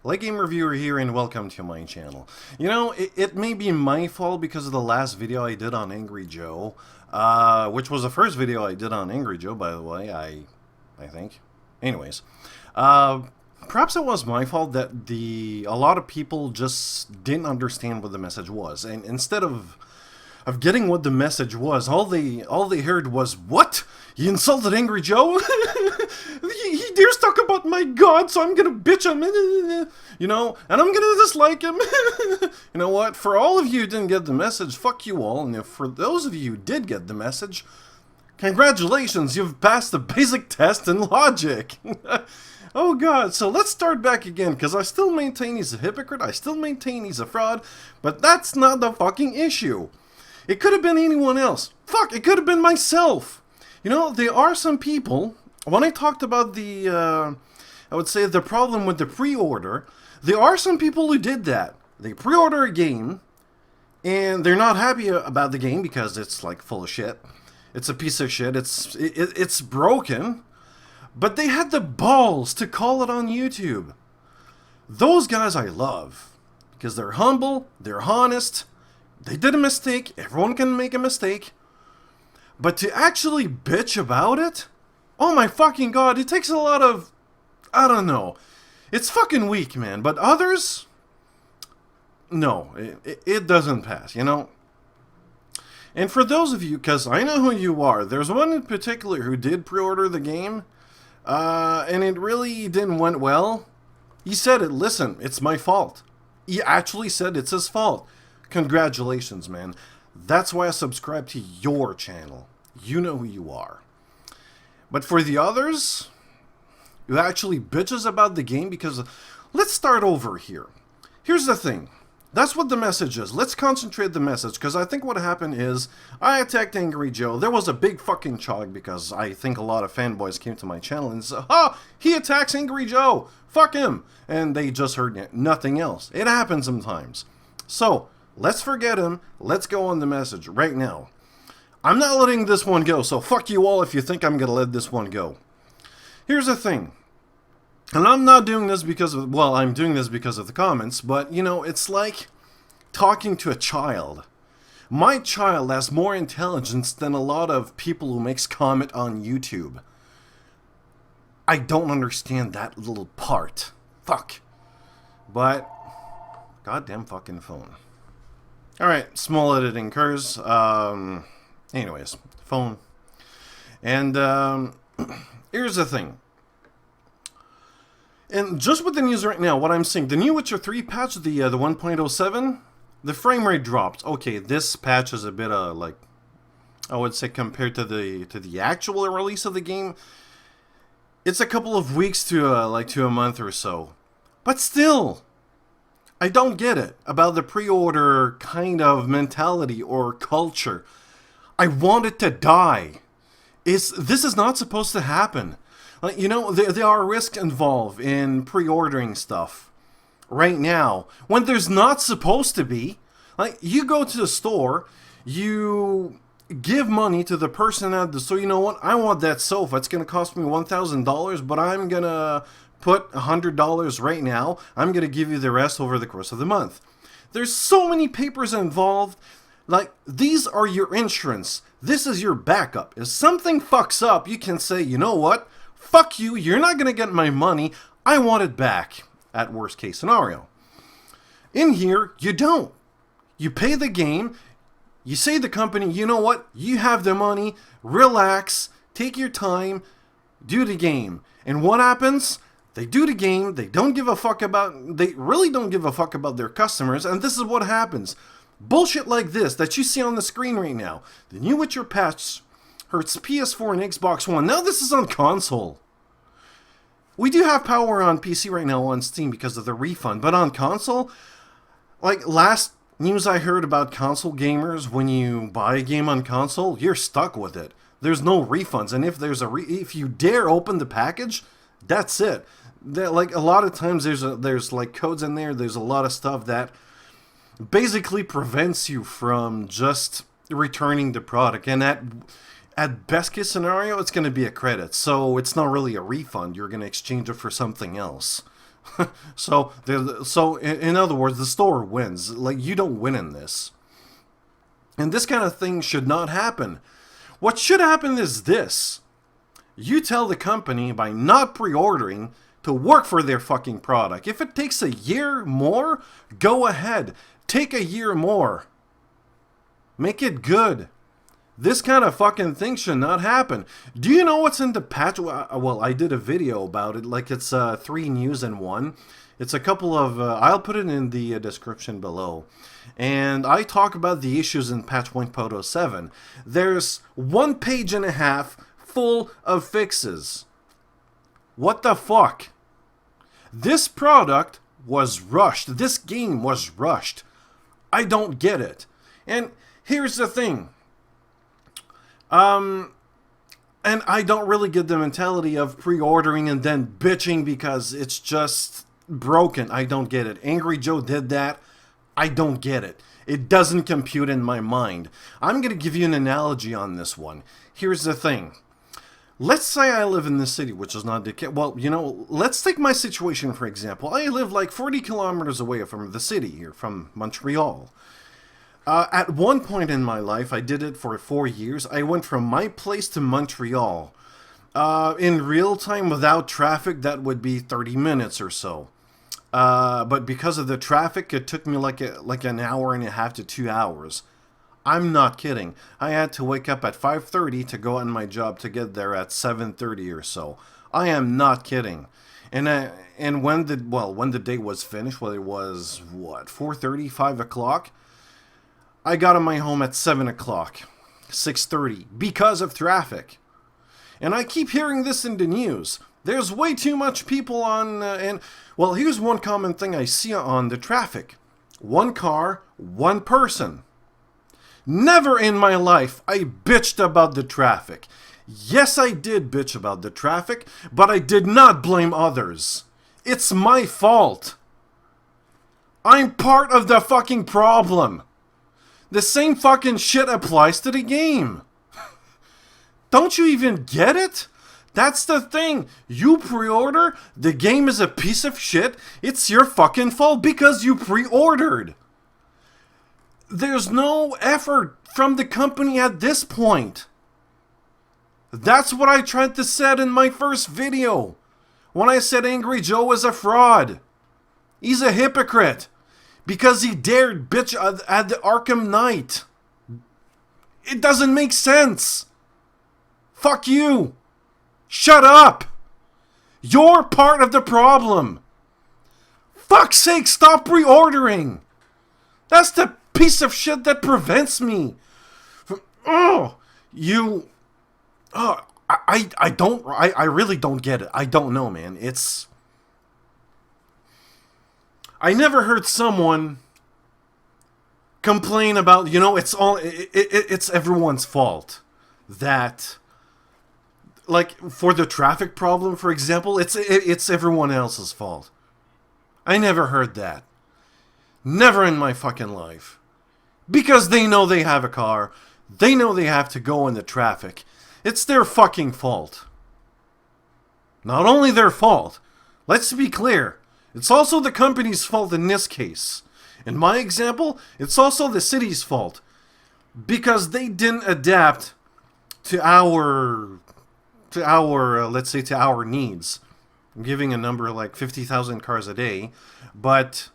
Like Game Reviewer here, and welcome to my channel. You know, it may be my fault because of the last video I did on Angry Joe, which was the first video I did on Angry Joe, by the way, I think. Anyways, perhaps it was my fault that a lot of people just didn't understand what the message was, and instead of getting what the message was, all they heard was, "What? You insulted Angry Joe? he dares talk about my god, so I'm gonna bitch him, you know, and I'm gonna dislike him." You know what? For all of you who didn't get the message, fuck you all, and if for those of you who did get the message, congratulations, you've passed the basic test in logic. Oh god, so let's start back again, because I still maintain he's a hypocrite, I still maintain he's a fraud, but that's not the fucking issue. It could have been anyone else. Fuck, it could have been myself. You know, there are some people, when I talked about I would say the problem with the pre-order, there are some people who did that. They pre-order a game, and they're not happy about the game because it's like full of shit. It's a piece of shit, it's broken, but they had the balls to call it on YouTube. Those guys I love, because they're humble, they're honest. They did a mistake. Everyone can make a mistake. But to actually bitch about it? Oh my fucking god, it takes a lot of... I don't know. It's fucking weak, man. But others? No, it doesn't pass, you know? And for those of you, because I know who you are, there's one in particular who did pre-order the game, and it really didn't went well. He said it, listen, it's my fault. He actually said it's his fault. Congratulations, man. That's why I subscribe to your channel. You know who you are. But for the others, who actually bitches about the game, because... Let's start over here. Here's the thing. That's what the message is. Let's concentrate the message, because I think what happened is, I attacked Angry Joe. There was a big fucking chug, because I think a lot of fanboys came to my channel and said, "Oh, he attacks Angry Joe! Fuck him!" And they just heard nothing else. It happens sometimes. So... let's forget him. Let's go on the message right now. I'm not letting this one go, so fuck you all if you think I'm going to let this one go. Here's the thing. And I'm not doing this because of... well, I'm doing this because of the comments, but, you know, it's like talking to a child. My child has more intelligence than a lot of people who makes comment on YouTube. I don't understand that little part. Fuck. But... goddamn fucking phone. Alright, small editing occurs. Anyways, phone. And here's the thing. And just with the news right now, what I'm seeing, the new Witcher 3 patch, the 1.07, the frame rate dropped. Okay, this patch is a bit like, I would say compared to the actual release of the game, it's a couple of weeks to a month or so. But still, I don't get it about the pre-order kind of mentality or culture. I want it to die. This is not supposed to happen. Like, you know, there are risks involved in pre-ordering stuff right now when there's not supposed to be. Like, you go to the store, you give money to the person at the store. You know what? I want that sofa. It's going to cost me $1,000, but I'm going to put $100 right now. I'm going to give you the rest over the course of the month. There's so many papers involved. Like, these are your insurance. This is your backup. If something fucks up, you can say, you know what? Fuck you. You're not going to get my money. I want it back. At worst case scenario. In here, you don't. You pay the game. You say to the company, you know what? You have the money. Relax. Take your time. Do the game. And what happens? They do the game, they don't give a fuck about... they really don't give a fuck about their customers, and this is what happens. Bullshit like this that you see on the screen right now. The new Witcher patch hurts PS4 and Xbox One. Now this is on console. We do have power on PC right now on Steam because of the refund, but on console... like, last news I heard about console gamers, when you buy a game on console, you're stuck with it. There's no refunds, and if there's if you dare open the package, that's it. Like, a lot of times there's like codes in there, there's a lot of stuff that basically prevents you from just returning the product, and at best case scenario it's going to be a credit, so it's not really a refund. You're going to exchange it for something else. So in other words, the store wins. Like, you don't win in this. And this kind of thing should not happen. What should happen is this. You tell the company by not pre-ordering to work for their fucking product. If it takes a year more, go ahead. Take a year more. Make it good. This kind of fucking thing should not happen. Do you know what's in the patch? Well, I did a video about it. Like, it's 3 news in 1. It's a couple of... I'll put it in the description below. And I talk about the issues in patch 1.07. There's 1.5 pages full of fixes. What the fuck? This product was rushed. This game was rushed. I don't get it. And here's the thing. And I don't really get the mentality of pre-ordering and then bitching because it's just broken. I don't get it. Angry Joe did that. I don't get it. It doesn't compute in my mind. I'm going to give you an analogy on this one. Here's the thing. Let's say I live in this city, which is not the case. Well, you know, let's take my situation, for example. I live like 40 kilometers away from the city here, from Montreal. At one point in my life, I did it for 4 years. I went from my place to Montreal. In real time, without traffic, that would be 30 minutes or so. But because of the traffic, it took me like an hour and a half to 2 hours. I'm not kidding. I had to wake up at 5:30 to go on my job to get there at 7:30 or so. I am not kidding. And when the day was finished, well, it was what, 4:30, 5 o'clock. I got to my home at 7 o'clock, 6:30 because of traffic. And I keep hearing this in the news. There's way too much people on, and well, here's one common thing I see on the traffic. 1 car, 1 person. Never in my life I bitched about the traffic. Yes, I did bitch about the traffic, but I did not blame others. It's my fault. I'm part of the fucking problem. The same fucking shit applies to the game. Don't you even get it? That's the thing. You pre-order, the game is a piece of shit. It's your fucking fault because you pre-ordered. There's no effort from the company at this point. That's what I tried to say in my first video. When I said Angry Joe is a fraud. He's a hypocrite. Because he dared bitch at the Arkham Knight. It doesn't make sense. Fuck you. Shut up. You're part of the problem. Fuck's sake, stop pre-ordering. That's the piece of shit that prevents me from, I really don't get it. I don't know, man. I never heard someone complain about, it's everyone's fault. That, like, for the traffic problem, for example, it's everyone else's fault. I never heard that. Never in my fucking life. Because they know they have a car. They know they have to go in the traffic. It's their fucking fault. Not only their fault. Let's be clear. It's also the company's fault in this case. In my example, it's also the city's fault. Because they didn't adapt to our let's say, to our needs. I'm giving a number like 50,000 cars a day. But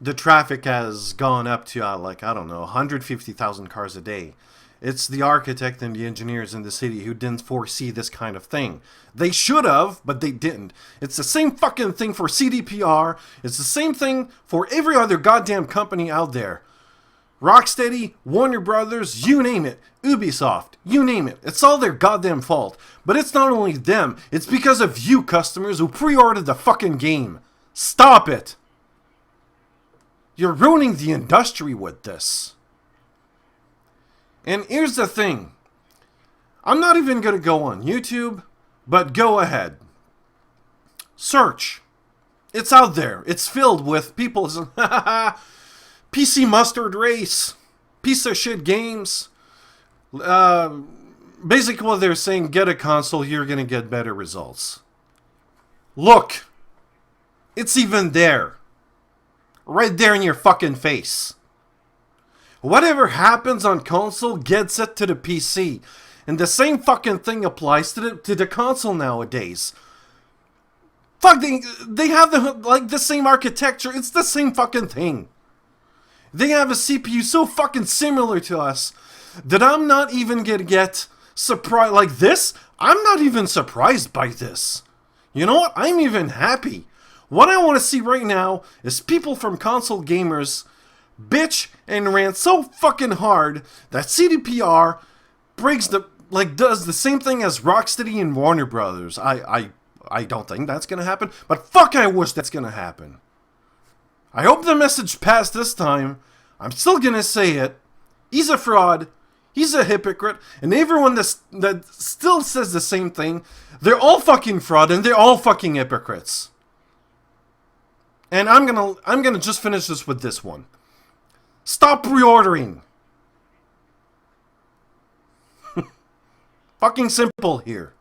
the traffic has gone up to, I don't know, 150,000 cars a day. It's the architect and the engineers in the city who didn't foresee this kind of thing. They should have, but they didn't. It's the same fucking thing for CDPR. It's the same thing for every other goddamn company out there. Rocksteady, Warner Brothers, you name it. Ubisoft, you name it. It's all their goddamn fault. But it's not only them. It's because of you customers who pre-ordered the fucking game. Stop it. You're ruining the industry with this. And here's the thing. I'm not even going to go on YouTube, but go ahead. Search. It's out there. It's filled with people. PC mustard race. Piece of shit games. Basically what they're saying, get a console, you're going to get better results. Look. It's even there. Right there in your fucking face. Whatever happens on console gets it to the PC. And the same fucking thing applies to the console nowadays. Fuck, they have the same architecture. It's the same fucking thing. They have a CPU so fucking similar to us that I'm not even gonna get surprised. Like this, I'm not even surprised by this. You know what? I'm even happy. What I want to see right now is people from console gamers bitch and rant so fucking hard that CDPR does the same thing as Rocksteady and Warner Brothers. I don't think that's gonna happen, but fuck, I wish that's gonna happen. I hope the message passed this time. I'm still gonna say it. He's a fraud. He's a hypocrite. And everyone that still says the same thing, they're all fucking fraud and they're all fucking hypocrites. And I'm gonna just finish this with this one. Stop pre-ordering. Fucking simple here.